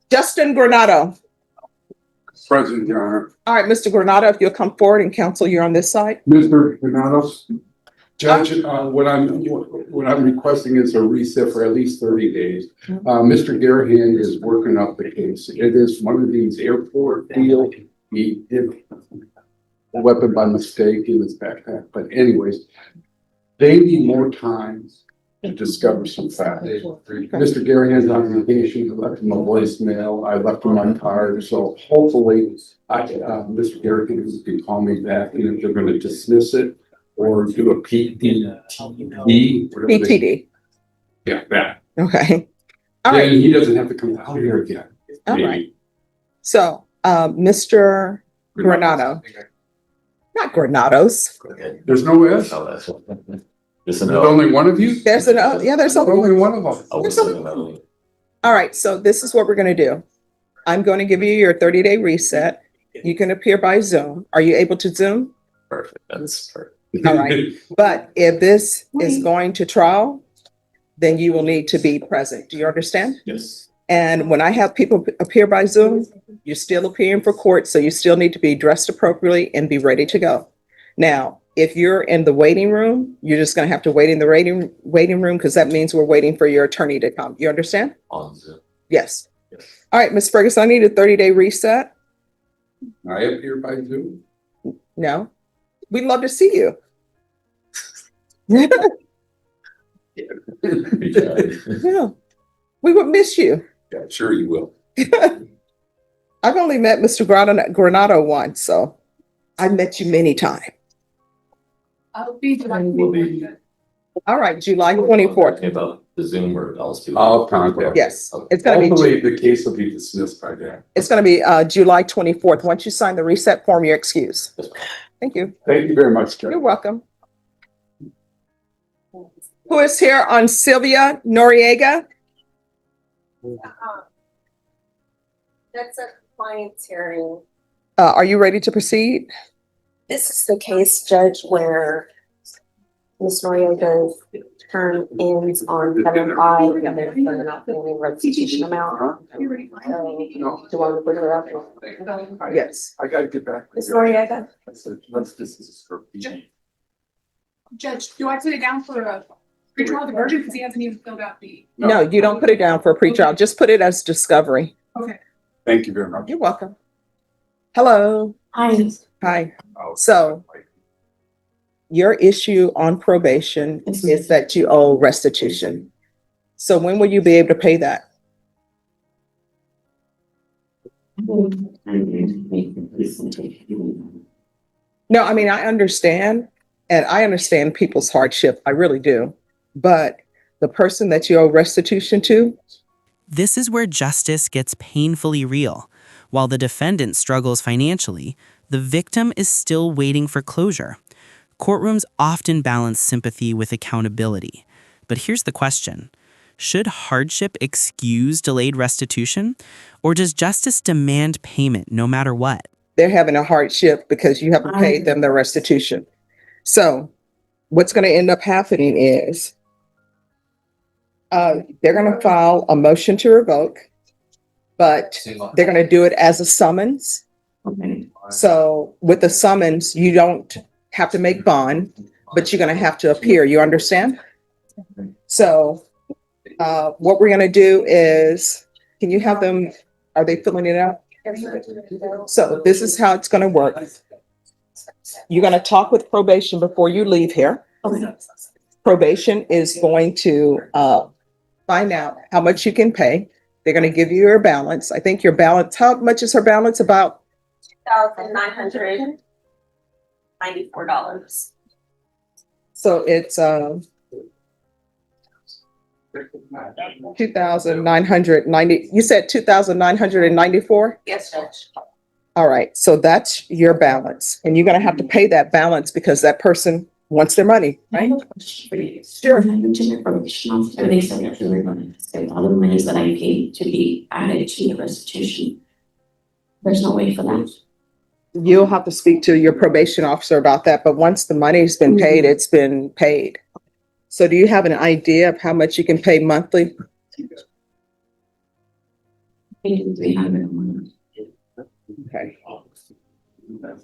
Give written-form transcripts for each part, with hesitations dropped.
Justin Granado. Present, Your Honor. All right, Mr. Granado, if you'll come forward and counsel, you're on this side. Mr. Granados, Judge, what I'm requesting is a reset for at least 30 days. Mr. Garahan is working up the case. It is one of these airport deal. He did a weapon by mistake in his backpack. But anyways, they need more time to discover some facts. Mr. Garahan's on vacation. I left him a voicemail. I left him my card. So hopefully, Mr. Garahan can call me back, and if they're going to dismiss it or do a PTD. PTD. Yeah, that. Okay. All Then right. he doesn't have to come out here again. All Maybe. right. So, Mr. Granado, not Granados. There's no S. Oh, that's There's only one of you? There's an, yeah, there's a, Only one of them. all right. So this is what we're going to do. I'm going to give you your 30-day reset. You can appear by Zoom. Are you able to Zoom? Perfect. That's perfect. All right. But if this is going to trial, then you will need to be present. Do you understand? Yes. And when I have people appear by Zoom, you're still appearing for court, so you still need to be dressed appropriately and be ready to go. Now, if you're in the waiting room, you're just going to have to wait in the waiting room because that means we're waiting for your attorney to come. You understand? On Zoom. Yes. Yes. All right, Ms. Ferguson, I need a 30-day reset. I appear by Zoom. No, we'd love to see you. Yeah, we would miss you. Yeah, sure you will. I've only met Mr. Granado once, so I've met you many times. I'll be July. All right, July 24th. About the Zoom or else. I'll contact. Yes, it's going to be. Hopefully the case will be dismissed by then. It's going to be July 24th. Once you sign the reset form, you're excused. Thank you. Thank you very much, Judge. You're welcome. Who is here on Sylvia Noriega? That's a compliance hearing. Are you ready to proceed? This is the case, Judge, where Ms. Noriega's term ends on 7/5 and they're not paying restitution amount. So, do you want to put her up? Yes. I gotta get back. Ms. Noriega? I said, let's dismiss her. Judge, do I put it down for a pretrial diversion because he hasn't even filled out the? No, you don't put it down for a pretrial. Just put it as discovery. Okay. Thank you very much. You're welcome. Hello. Hi. Hi. So your issue on probation is that you owe restitution. So when will you be able to pay that? No, I mean, I understand, and I understand people's hardship. I really do. But the person that you owe restitution to. This is where justice gets painfully real. While the defendant struggles financially, the victim is still waiting for closure. Courtrooms often balance sympathy with accountability. But here's the question. Should hardship excuse delayed restitution? Or does justice demand payment no matter what? They're having a hardship because you haven't paid them their restitution. So what's going to end up happening is they're going to file a motion to revoke, but they're going to do it as a summons. So with the summons, you don't have to make bond, but you're going to have to appear. You understand? So what we're going to do is, can you have them, are they filling it out? So this is how it's going to work. You're going to talk with probation before you leave here. Probation is going to find out how much you can pay. They're going to give you your balance. I think your balance, how much is her balance? About $2,994. So it's 2,990. You said 2,994? Yes, Judge. All right. So that's your balance. And you're going to have to pay that balance because that person wants their money, right? Sure. I mentioned the probation officer, they said that they were going to say all the monies that I paid to be added to the restitution. There's no way for that. You'll have to speak to your probation officer about that. But once the money's been paid, it's been paid. So do you have an idea of how much you can pay monthly? Page 300. Okay.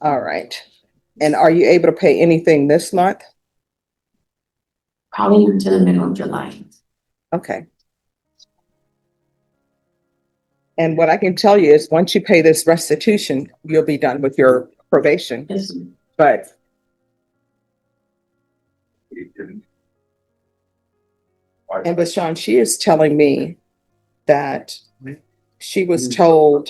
All right. And are you able to pay anything this month? Probably until the middle of July. Okay. And what I can tell you is once you pay this restitution, you'll be done with your probation. Yes. But and but Sean, she is telling me that she was told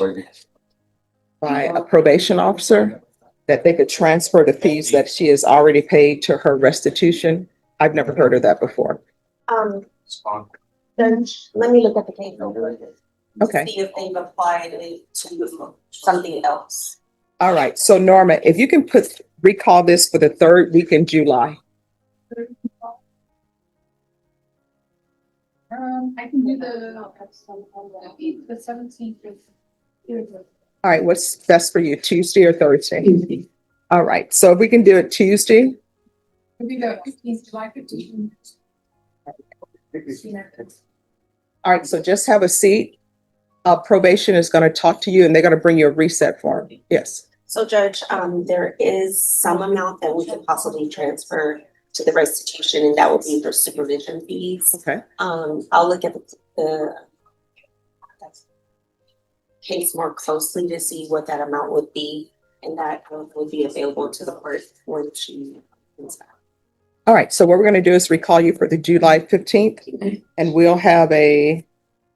by a probation officer that they could transfer the fees that she has already paid to her restitution. I've never heard of that before. Then let me look at the case. Okay. See if they've applied it to something else. All right. So Norma, if you can recall this for the third week in July. I can do the 17th. All right. What's best for you, Tuesday or Thursday? All right. So if we can do it Tuesday. It'll be the 15th, July 15th. All right. So just have a seat. Probation is going to talk to you and they're going to bring you a reset form. Yes. So Judge, there is some amount that we could possibly transfer to the restitution, and that will be for supervision fees. Okay. I'll look at the case more closely to see what that amount would be, and that would be available to the court when she comes back. All right. So what we're going to do is recall you for the July 15th, and we'll have a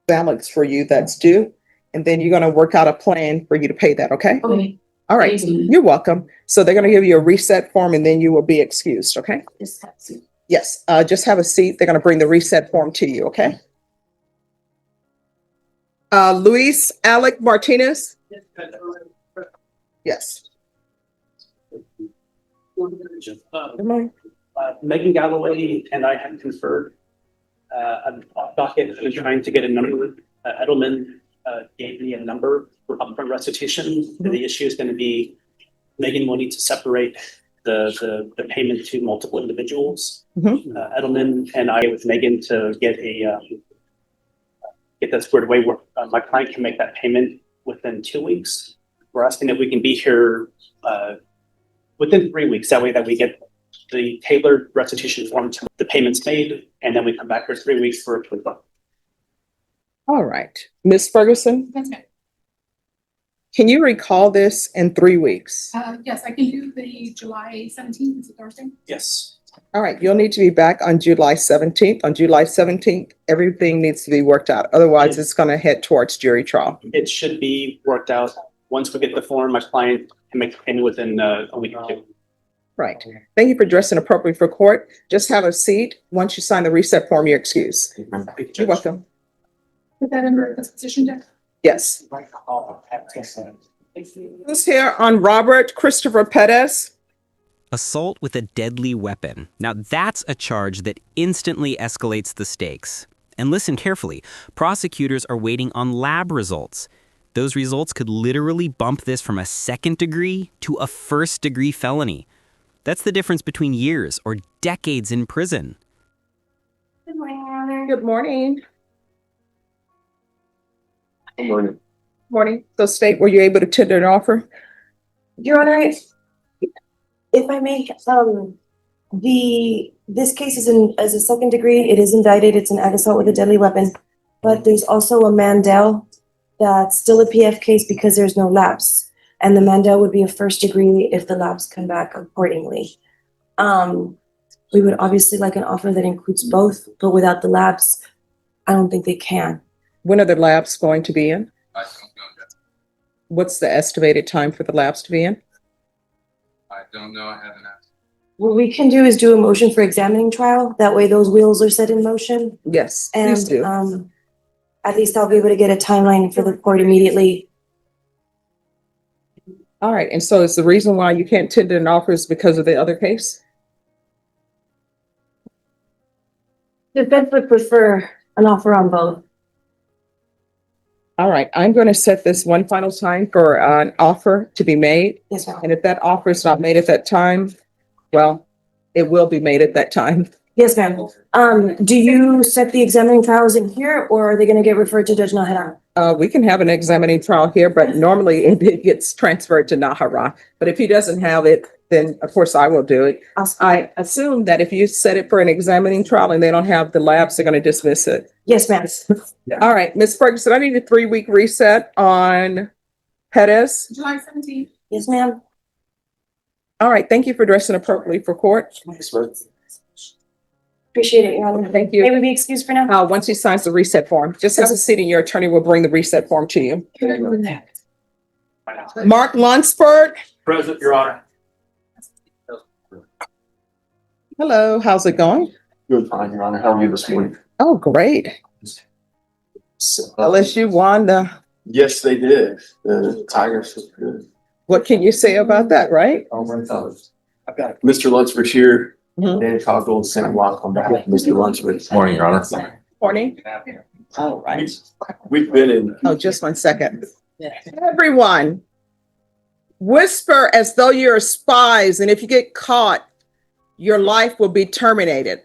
balance for you that's due. And then you're going to work out a plan for you to pay that. Okay. Okay. All right. Thank you. You're welcome. So they're going to give you a reset form and then you will be excused. Okay. Just have to. Yes. Just have a seat. They're going to bring the reset form to you. Okay. Luis Alec Martinez. Yes. Good morning. Megan Galloway and I have conferred on docket. I've been trying to get a number. Edelman gave me a number for upfront restitution. The issue is going to be Megan will need to separate the payment to multiple individuals. Edelman and I with Megan to get that squared away where my client can make that payment within 2 weeks. We're asking that we can be here within 3 weeks. That way that we get the tailored restitution form to the payments made, and then we come back for 3 weeks for approval. All right. Ms. Ferguson, That's good. can you recall this in 3 weeks? Yes, I can do the July 17th, it's a Thursday. Yes. All right. You'll need to be back on July 17th. On July 17th, everything needs to be worked out. Otherwise, it's going to head towards jury trial. It should be worked out. Once we get the form, my client can make the payment within a week or two. Right. Thank you for dressing appropriately for court. Just have a seat. Once you sign the reset form, you're excused. You're welcome. Put that under the position deck. Yes. Who's here on Robert Christopher Perez? Assault with a deadly weapon. Now that's a charge that instantly escalates the stakes. And listen carefully, prosecutors are waiting on lab results. Those results could literally bump this from a second degree to a first degree felony. That's the difference between years or decades in prison. Good morning, Your Honor. Good morning. Good morning. Morning. So state, were you able to tender an offer? Your Honor, if I may, this case is as a second degree. It is indicted. It's an ag assault with a deadly weapon, but there's also a Mandel that's still a PF case because there's no lapse, and the Mandel would be a first degree if the lapse come back accordingly. We would obviously like an offer that includes both, but without the lapse, I don't think they can. When are the labs going to be in? I don't know that. What's the estimated time for the labs to be in? I don't know. I haven't asked. What we can do is do a motion for examining trial. That way those wheels are set in motion. Yes, please do. And at least I'll be able to get a timeline for the court immediately. All right. And so is the reason why you can't tender an offer is because of the other case? The defense would prefer an offer on both. All right. I'm going to set this one final time for an offer to be made. Yes, ma'am. And if that offer is not made at that time, well, it will be made at that time. Yes, ma'am. Do you set the examining trials in here or are they gonna get referred to Judge Nahara? We can have an examining trial here, but normally it gets transferred to Nahara. But if he doesn't have it, then of course I will do it. I assume that if you set it for an examining trial and they don't have the labs, they're gonna dismiss it. Yes, ma'am. All right, Ms. Ferguson, I need a 3-week reset on Pettis. July 17th. Yes, ma'am. All right, thank you for dressing appropriately for court. Appreciate it, Your Honor. Thank you. May we be excused for now? Once he signs the reset form, just have a seat and your attorney will bring the reset form to you. Mark Lunsford. Present, Your Honor. Hello, how's it going? Good, fine, Your Honor. How are you this morning? Oh, great. LSU won the, Yes, they did. The Tigers look good. what can you say about that, right? I've got Mr. Lunsford here, Mhm. Dan Cogdill, and Sam Block on behalf of Mr. Lunsford. Morning, Your Honor. Morning. All right. We've been in, Oh, just 1 second. Everyone, whisper as though you're spies, and if you get caught, your life will be terminated.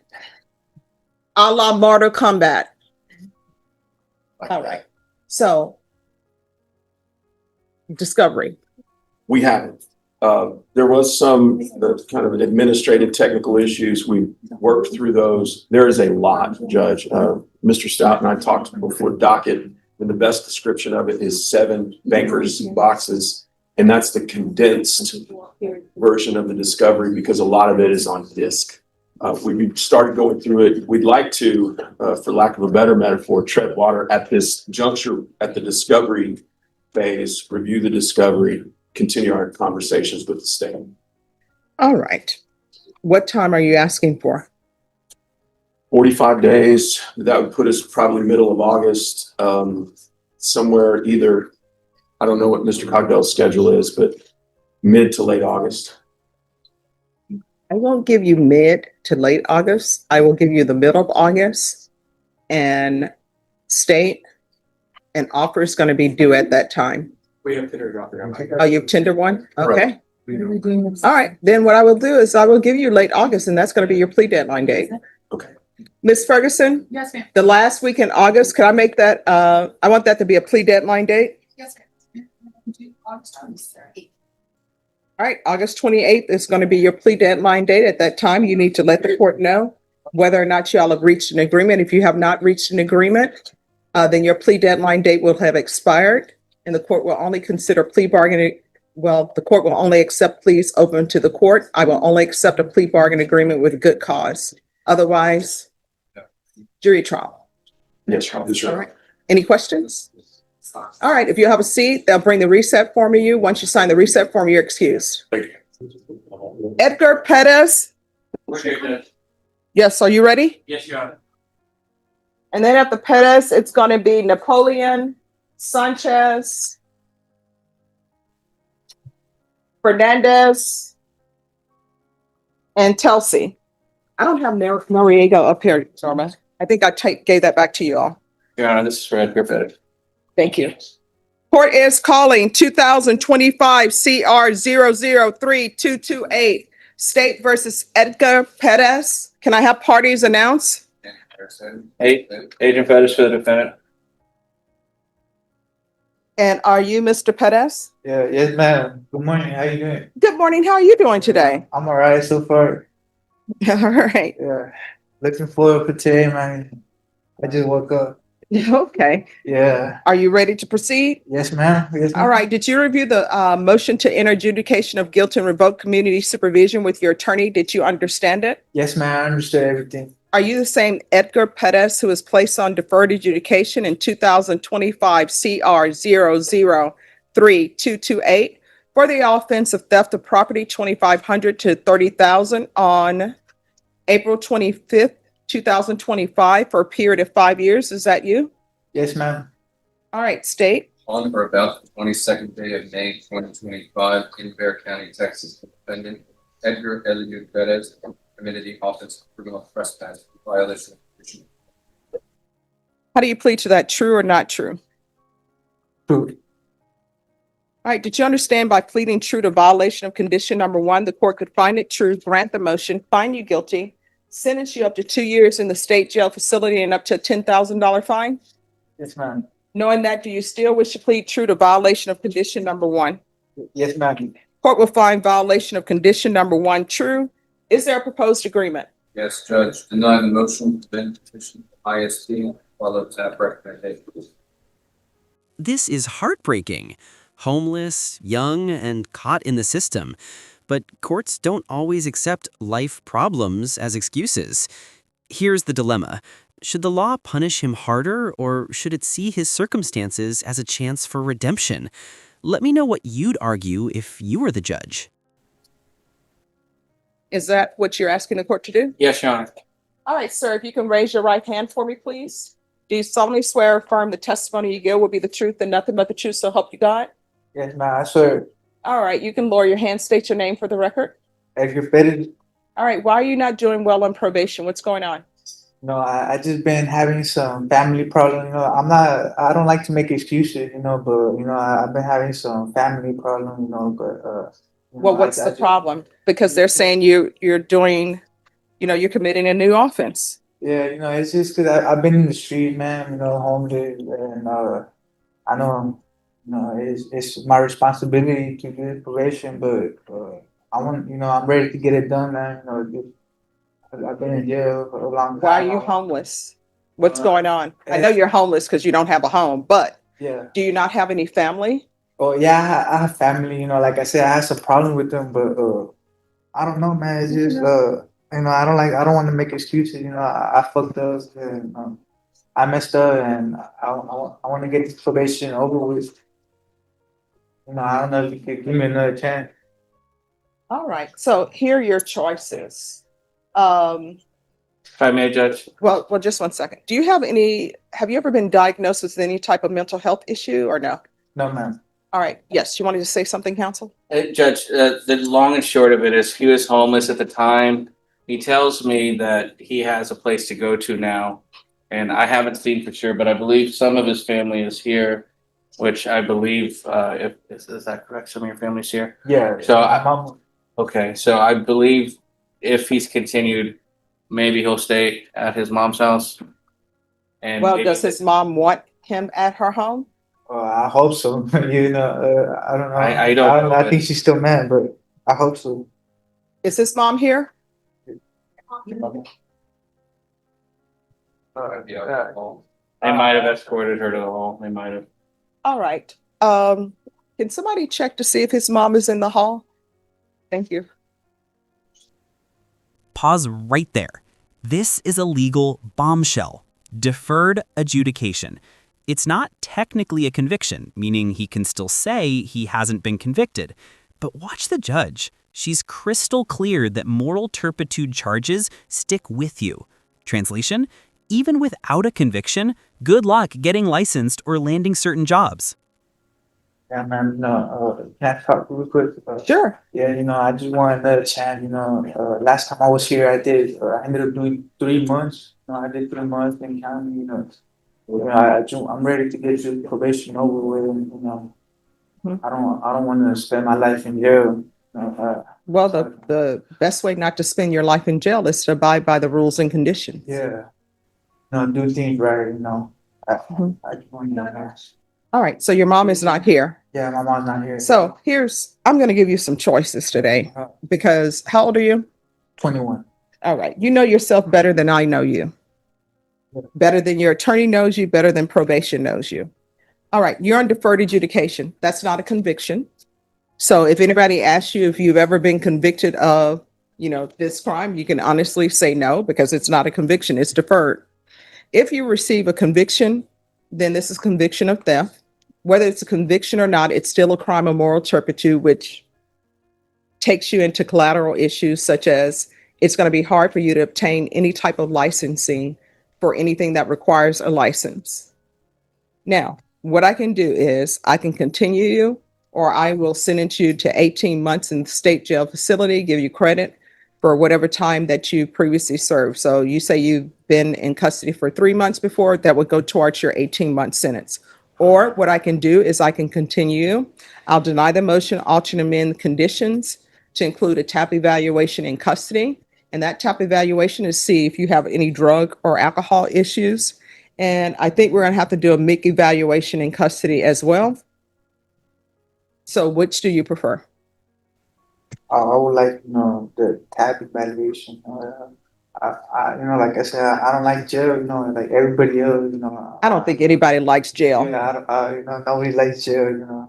A la Mortal Kombat. All right. So, discovery. we haven't. There was some kind of administrative technical issues. We worked through those. There is a lot, Judge. Mr. Stout and I talked before docket, and the best description of it is 7 bankers boxes. And that's the condensed version of the discovery because a lot of it is on disk. We started going through it. We'd like to, for lack of a better metaphor, tread water at this juncture at the discovery phase, review the discovery, continue our conversations with the state. All right. What time are you asking for? 45 days, that would put us probably middle of August, somewhere either, I don't know what Mr. Cogdell's schedule is, but mid to late August. I won't give you mid to late August. I will give you the middle of August, and state and offer is going to be due at that time. We have tendered offer. Oh, you've tendered one? Okay. Correct. All right. Then what I will do is I will give you late August, and that's going to be your plea deadline date. Okay. Ms. Ferguson, Yes, ma'am. the last week in August, can I make that, I want that to be a plea deadline date. Yes, ma'am. August 23rd. All right, August 28th is going to be your plea deadline date. At that time, you need to let the court know whether or not y'all have reached an agreement. If you have not reached an agreement, then your plea deadline date will have expired, and the court will only consider plea bargaining. Well, the court will only accept pleas open to the court. I will only accept a plea bargain agreement with good cause. Otherwise, jury trial. Yes, Your Honor. All right. Any questions? All right, if you have a seat, they'll bring the reset form to you. Once you sign the reset form, you're excused. Thank you. Edgar Pettis. Yes, are you ready? Yes, Your Honor. And then at the Pettis, it's going to be Napoleon, Sanchez, Fernandez, and Telsey. I don't have Noriega up here, Norma. I think I gave that back to you all. Your Honor, this is Fred Griffith. Thank you. Court is calling 2025 CR 003-228, State versus Edgar Pettis. Can I have parties announce? Agent Pettis for the defendant. And are you Mr. Pettis? Yeah, yes, ma'am. Good morning. How you doing? Good morning. How are you doing today? I'm all right so far. All right. Yeah. Looking forward for today, man. I just woke up. Okay. Yeah. Are you ready to proceed? Yes, ma'am. Yes, ma'am. All right. Did you review the motion to enter adjudication of guilt and revoke community supervision with your attorney? Did you understand it? Yes, ma'am. I understood everything. Are you the same Edgar Pettis who was placed on deferred adjudication in 2025 CR 003-228 for the offense of theft of property 2,500 to 30,000 on April 25th, 2025 for a period of 5 years? Is that you? Yes, ma'am. All right, state. On or about the 22nd day of May 2025 in Bear County, Texas, the defendant Edgar Eliud Perez committed the offense of criminal trespass in violation of condition. How do you plead to that? True or not true? True. All right, did you understand by pleading true to violation of condition number 1, the court could find it true, grant the motion, find you guilty, sentence you up to 2 years in the state jail facility and up to a $10,000 fine. Yes, ma'am. Knowing that, do you still wish to plead true to violation of condition number 1? Yes, ma'am. Court will find violation of condition number 1 true. Is there a proposed agreement? Yes, Judge, deny the motion, then petition ISD, follow tap recommendation. This is heartbreaking. Homeless, young, and caught in the system. But courts don't always accept life problems as excuses. Here's the dilemma. Should the law punish him harder, or should it see his circumstances as a chance for redemption? Let me know what you'd argue if you were the judge. Is that what you're asking the court to do? Yes, Your Honor. All right, sir, if you can raise your right hand for me, please. Do you solemnly swear or affirm the testimony you give will be the truth and nothing but the truth, so help you God? Yes, ma'am. I swear. All right, you can lower your hand, state your name for the record. Edgar Pettit. All right, why are you not doing well on probation? What's going on? No, I just been having some family problems. I don't like to make excuses, but I've been having some family problems, but Well, what's the problem? Because they're saying you're doing, you're committing a new offense. Yeah, it's just because I've been in the street, man, homeless, and I know, it's my responsibility to get probation, but I'm ready to get it done, man. I've been in jail for a long time. Why are you homeless? What's going on? I know you're homeless because you don't have a home, but Yeah. do you not have any family? Oh yeah, I have family. Like I said, I had some problem with them, but I don't know, man. It's just I don't want to make excuses. I fucked up and I messed up, and I want to get this probation over with. I don't know if you could give me another chance. All right, so here are your choices. If I may, Judge. Well, just 1 second. Have you ever been diagnosed with any type of mental health issue or no? No, ma'am. All right, yes, you wanted to say something, counsel? Judge, the long and short of it is he was homeless at the time. He tells me that he has a place to go to now, and I haven't seen for sure, but I believe some of his family is here, which I believe, is that correct? Some of your family's here? Yeah. So okay, so I believe if he's continued, maybe he'll stay at his mom's house. And Well, maybe- does his mom want him at her home? I hope so. I don't know. I don't know, I but- think she's still mad, but I hope so. Is his mom here? They might have escorted her to the hall. They might have. All right. Can somebody check to see if his mom is in the hall? Thank you. Pause right there. This is a legal bombshell. Deferred adjudication. It's not technically a conviction, meaning he can still say he hasn't been convicted. But watch the judge. She's crystal clear that moral turpitude charges stick with you. Translation? Even without a conviction, good luck getting licensed or landing certain jobs. Yeah, man. Can I talk real quick? Sure. Yeah, I just want another chance. Last time I was here, I ended up doing 3 months. I did 3 months in county. I'm ready to get your probation over with. I don't want to spend my life in jail. Well, the best way not to spend your life in jail is to abide by the rules and conditions. Yeah. Do things right. I just want to. All right, so your mom is not here. Yeah, my mom's not here. So I'm going to give you some choices today because how old are you? 21. All right, you know yourself better than I know you. Better than your attorney knows you, better than probation knows you. All right, you're on deferred adjudication. That's not a conviction. So if anybody asks you if you've ever been convicted of, this crime, you can honestly say no because it's not a conviction, it's deferred. If you receive a conviction, then this is conviction of theft. Whether it's a conviction or not, it's still a crime of moral turpitude, which takes you into collateral issues such as it's going to be hard for you to obtain any type of licensing for anything that requires a license. Now, what I can do is I can continue you, or I will sentence you to 18 months in the state jail facility, give you credit for whatever time that you previously served. So you say you've been in custody for 3 months before, that would go towards your 18-month sentence. Or what I can do is I can continue. I'll deny the motion, alter and amend the conditions to include a TAP evaluation in custody. And that type of evaluation is see if you have any drug or alcohol issues. And I think we're gonna have to do a MIC evaluation in custody as well. So which do you prefer? I would like, the type evaluation. Like I said, I don't like jail, like everybody else, I don't think anybody likes jail. Yeah, nobody likes jail,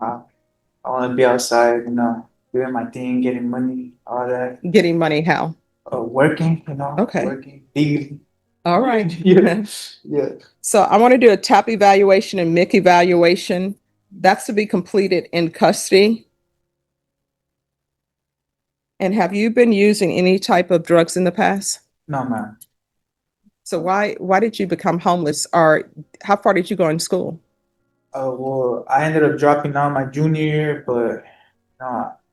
I wanna be outside, doing my thing, getting money, all that, Getting money how? working, Okay. working legally. All right. Yeah, yeah. So I want to do a TAP evaluation and MIC evaluation. That's to be completed in custody. And have you been using any type of drugs in the past? No, man. So why did you become homeless, or how far did you go in school? Well, I ended up dropping out my junior year, but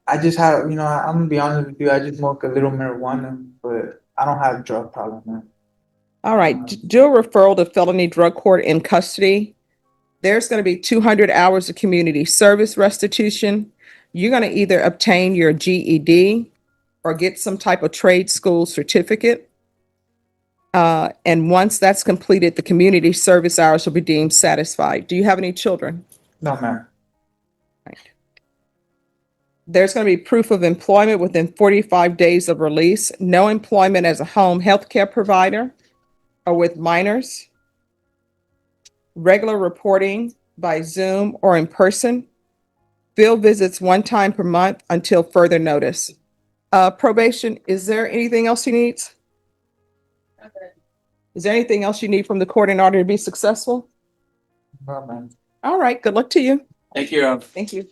I just have, I'm gonna be honest with you, I just smoke a little marijuana, but I don't have a drug problem, man. All right, do a referral to felony drug court in custody. There's going to be 200 hours of community service restitution. You're going to either obtain your GED or get some type of trade school certificate. And once that's completed, the community service hours will be deemed satisfied. Do you have any children? No, man. There's going to be proof of employment within 45 days of release, no employment as a home health care provider or with minors, regular reporting by Zoom or in person, field visits 1 time per month until further notice. Probation, is there anything else you need? Is there anything else you need from the court in order to be successful? No, man. All right, good luck to you. Thank you. Thank you.